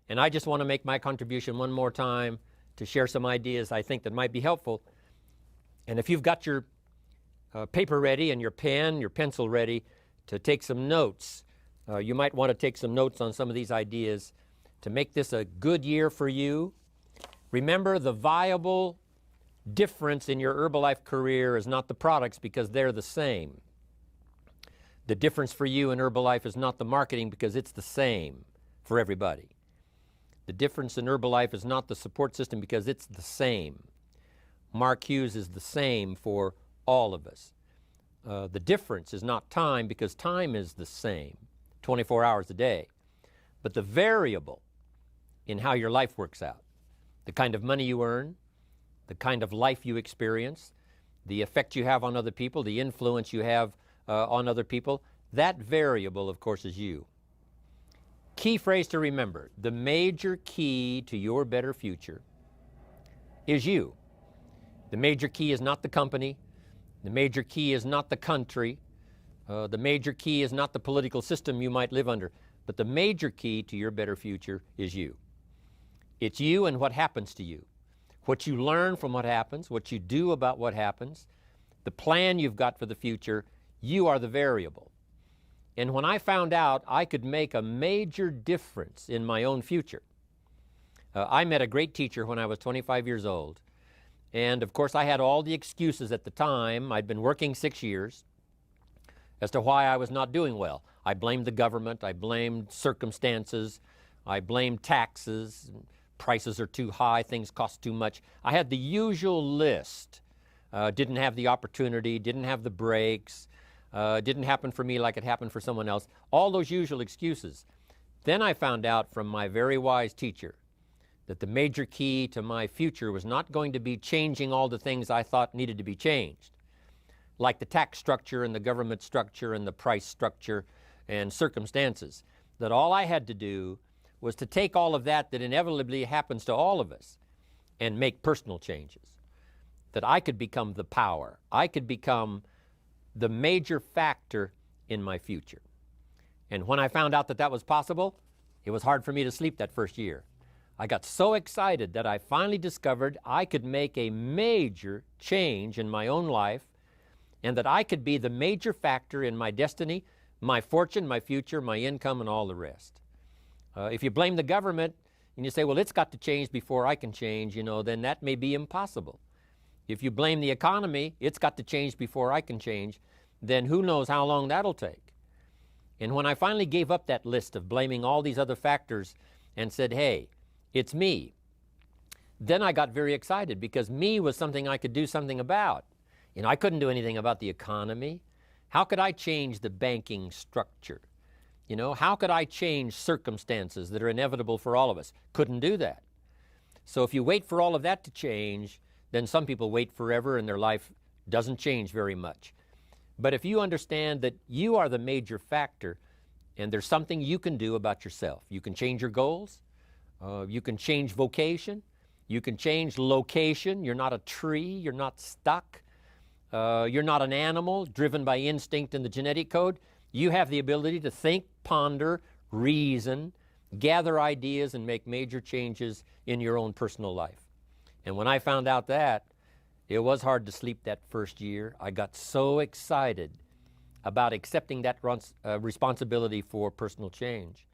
And I just want to make my contribution one more time to share some ideas I think that might be helpful. And if you've got your paper ready and your pen, your pencil ready to take some notes, you might want to take some notes on some of these ideas to make this a good year for you. Remember, the viable difference in your Herbalife career is not the products, because they're the same. The difference for you in Herbalife is not the marketing, because it's the same for everybody. The difference in Herbalife is not the support system, because it's the same. Mark Hughes is the same for all of us. The difference is not time, because time is the same, 24 hours a day. But the variable in how your life works out, the kind of money you earn, the kind of life you experience, the effect you have on other people, the influence you have on other people, that variable, of course, is you. Key phrase to remember: the major key to your better future is you. The major key is not the company. The major key is not the country. The major key is not the political system you might live under. But the major key to your better future is you. It's you and what happens to you. What you learn from what happens, what you do about what happens, the plan you've got for the future, you are the variable. And when I found out I could make a major difference in my own future, I met a great teacher when I was 25 years old. And of course, I had all the excuses at the time. I'd been working 6 years as to why I was not doing well. I blamed the government. I blamed circumstances. I blamed taxes. Prices are too high. Things cost too much. I had the usual list. Didn't have the opportunity. Didn't have the breaks. Didn't happen for me like it happened for someone else. All those usual excuses. Then I found out from my very wise teacher that the major key to my future was not going to be changing all the things I thought needed to be changed, like the tax structure and the government structure and the price structure and circumstances. That all I had to do was to take all of that inevitably happens to all of us and make personal changes. That I could become the power. I could become the major factor in my future. And when I found out that that was possible, it was hard for me to sleep that first year. I got so excited that I finally discovered I could make a major change in my own life, and that I could be the major factor in my destiny, my fortune, my future, my income, and all the rest. If you blame the government and you say, well, it's got to change before I can change, then that may be impossible. If you blame the economy, it's got to change before I can change, then who knows how long that'll take. And when I finally gave up that list of blaming all these other factors and said, hey, it's me, then I got very excited, because me was something I could do something about. I couldn't do anything about the economy. How could I change the banking structure? How could I change circumstances that are inevitable for all of us? Couldn't do that. So if you wait for all of that to change, then some people wait forever and their life doesn't change very much. But if you understand that you are the major factor and there's something you can do about yourself, you can change your goals, you can change vocation, you can change location. You're not a tree, you're not stuck, you're not an animal driven by instinct and the genetic code. You have the ability to think, ponder, reason, gather ideas, and make major changes in your own personal life. And when I found out that, it was hard to sleep that first year. I got so excited about accepting that responsibility for personal change.